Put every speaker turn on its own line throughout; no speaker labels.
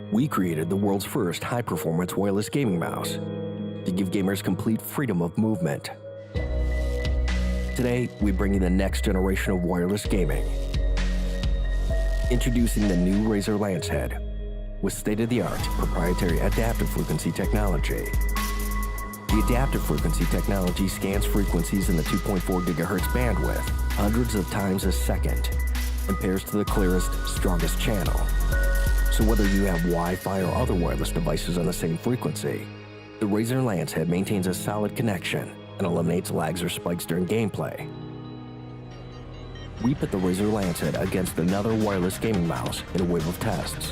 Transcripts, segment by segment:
We created the world's first high-performance wireless gaming mouse to give gamers complete freedom of movement. Today, we bring you the next generation of wireless gaming. Introducing the new Razer Lancehead with state-of-the-art proprietary adaptive frequency technology. The adaptive frequency technology scans frequencies in the 2.4 GHz bandwidth hundreds of times a second and pairs to the clearest, strongest channel. So whether you have Wi-Fi or other wireless devices on the same frequency, the Razer Lancehead maintains a solid connection and eliminates lags or spikes during gameplay. We put the Razer Lancehead against another wireless gaming mouse in a wave of tests.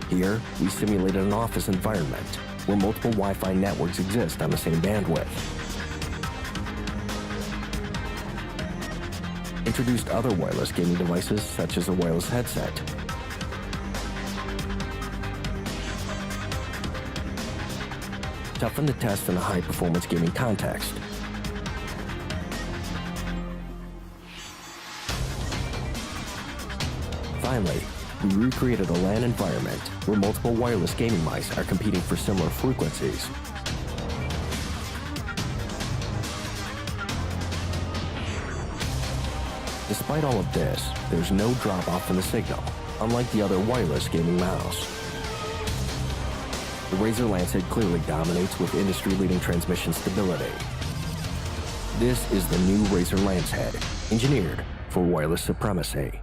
Here, we simulated an office environment where multiple Wi-Fi networks exist on the same bandwidth. Introduced other wireless gaming devices such as a wireless headset. Toughen the test in a high-performance gaming context. Finally, we recreated a LAN environment where multiple wireless gaming mice are competing for similar frequencies. Despite all of this, there's no drop-off in the signal, unlike the other wireless gaming mouse. The Razer Lancehead clearly dominates with industry-leading transmission stability. This is the new Razer Lancehead, engineered for wireless supremacy.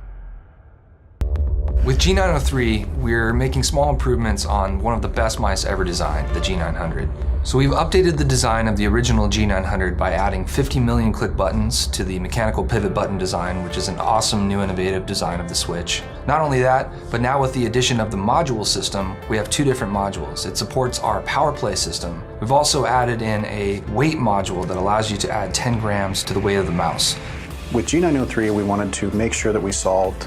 With G903, we're making small improvements on one of the best mice ever designed, the G900. So we've updated the design of the original G900 by adding 50 million click buttons to the mechanical pivot button design, which is an awesome new innovative design of the Switch. Not only that, but now with the addition of the module system, we have two different modules. It supports our PowerPlay system. We've also added in a weight module that allows you to add 10 grams to the weight of the mouse.
With G903, we wanted to make sure that we solved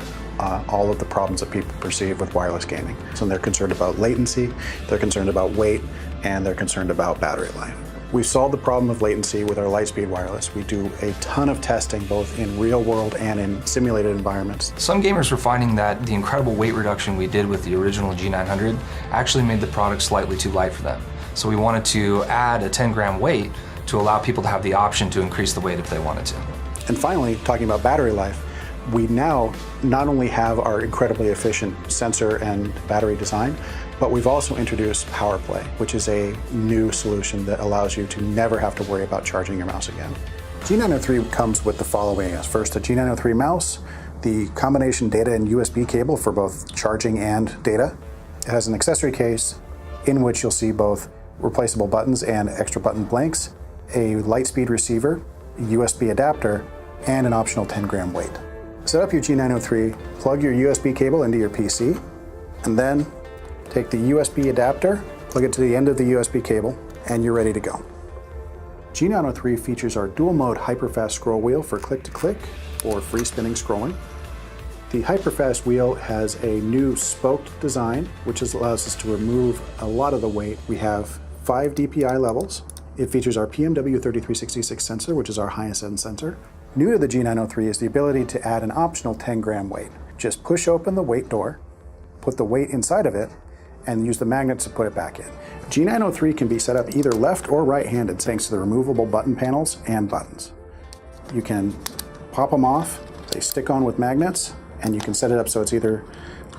all of the problems that people perceive with wireless gaming. So they're concerned about latency, they're concerned about weight, and they're concerned about battery life. We've solved the problem of latency with our Lightspeed Wireless. We do a ton of testing both in real world and in simulated environments.
Some gamers were finding that the incredible weight reduction we did with the original G900 actually made the product slightly too light for them. So we wanted to add a 10-gram weight to allow people to have the option to increase the weight if they wanted to.
And finally, talking about battery life, we now not only have our incredibly efficient sensor and battery design, but we've also introduced PowerPlay, which is a new solution that allows you to never have to worry about charging your mouse again. G903 comes with the following. First, a G903 mouse, the combination data and USB cable for both charging and data. It has an accessory case in which you'll see both replaceable buttons and extra button blanks, a Lightspeed receiver, a USB adapter, and an optional 10-gram weight. Set up your G903, plug your USB cable into your PC, and then take the USB adapter, plug it to the end of the USB cable, and you're ready to go. G903 features our dual mode hyperfast scroll wheel for click-to-click or free spinning scrolling. The hyperfast wheel has a new spoked design, which allows us to remove a lot of the weight. We have 5 DPI levels. It features our PMW3366 sensor, which is our highest end sensor. New to the G903 is the ability to add an optional 10-gram weight. Just push open the weight door, put the weight inside of it, and use the magnets to put it back in. G903 can be set up either left or right-handed thanks to the removable button panels and buttons. You can pop them off, they stick on with magnets, and you can set it up so it's either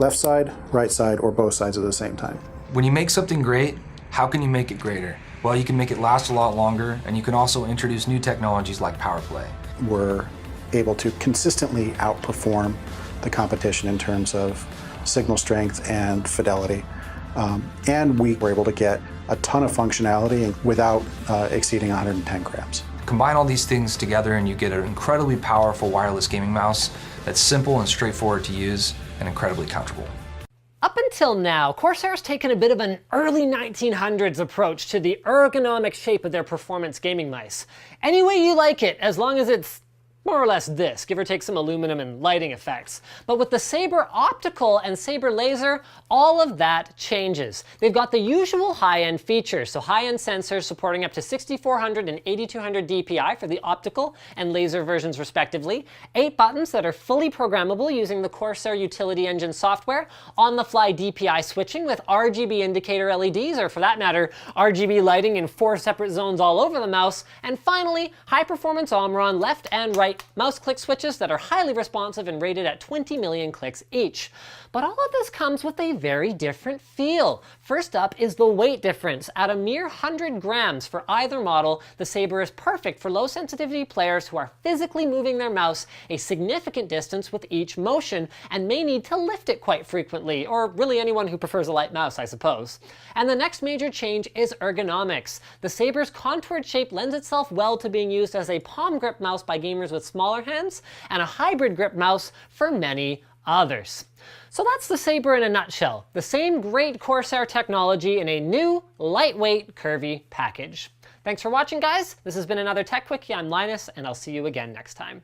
left side, right side, or both sides at the same time.
When you make something great, how can you make it greater? Well, you can make it last a lot longer, and you can also introduce new technologies like PowerPlay.
We're able to consistently outperform the competition in terms of signal strength and fidelity. And we were able to get a ton of functionality without exceeding 110 grams.
Combine all these things together and you get an incredibly powerful wireless gaming mouse that's simple and straightforward to use and incredibly comfortable.
Up until now, Corsair's taken a bit of an early 1900s approach to the ergonomic shape of their performance gaming mice. Any way you like it, as long as it's more or less this, give or take some aluminum and lighting effects. But with the Sabre Optical and Sabre Laser, all of that changes. They've got the usual high-end features, so high-end sensors supporting up to 6400 and 8200 DPI for the optical and laser versions respectively, 8 buttons that are fully programmable using the Corsair Utility Engine software, on-the-fly DPI switching with RGB indicator LEDs, or for that matter, RGB lighting in 4 separate zones all over the mouse, and finally, high-performance Omron left and right mouse click switches that are highly responsive and rated at 20 million clicks each. But all of this comes with a very different feel. First up is the weight difference. At a mere 100 grams for either model, the Sabre is perfect for low sensitivity players who are physically moving their mouse a significant distance with each motion and may need to lift it quite frequently, or really anyone who prefers a light mouse, I suppose. And the next major change is ergonomics. The Sabre's contoured shape lends itself well to being used as a palm grip mouse by gamers with smaller hands, and a hybrid grip mouse for many others. So that's the Sabre in a nutshell. The same great Corsair technology in a new, lightweight, curvy package. Thanks for watching, guys. This has been another Tech Quickie. I'm Linus, and I'll see you again next time.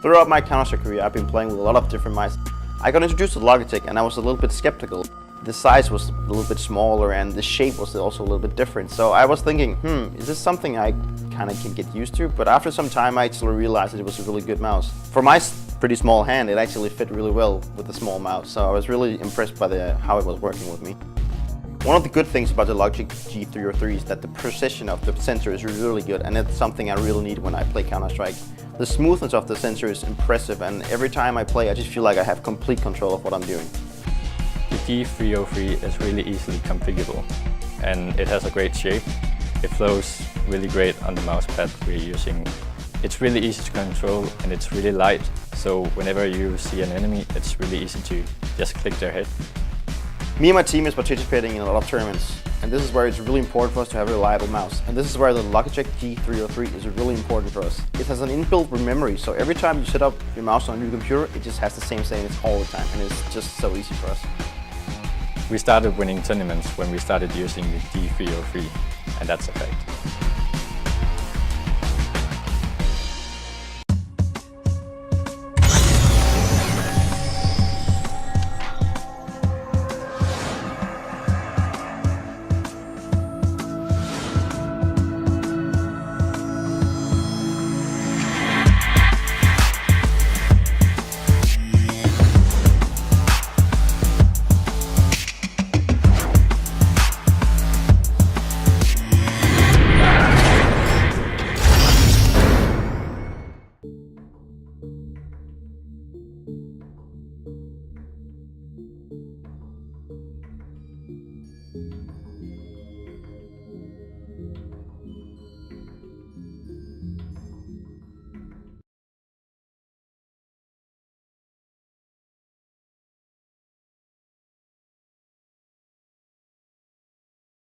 Throughout my Counter-Strike career, I've been playing with a lot of different mice. I got introduced to Logitech and I was a little bit skeptical. The size was a little bit smaller and the shape was also a little bit different. So I was thinking, is this something I kind of can get used to? But after some time I actually realized that it was a really good mouse. For my pretty small hand, it actually fit really well with the small mouse. So I was really impressed by how it was working with me. One of the good things about the Logitech G303 is that the precision of the sensor is really good, and it's something I really need when I play Counter-Strike. The smoothness of the sensor is impressive, and every time I play I just feel like I have complete control of what I'm doing.
The G303 is really easily configurable, and it has a great shape. It flows really great on the mouse pad we're using. It's really easy to control and it's really light, so whenever you see an enemy, it's really easy to just click their head.
Me and my team is participating in a lot of tournaments, and this is where it's really important for us to have a reliable mouse. And this is where the Logitech G303 is really important for us. It has an inbuilt memory, so every time you set up your mouse on a new computer, it just has the same settings all the time, and it's just so easy for us.
We started winning tournaments when we started using the G303, and that's a fact.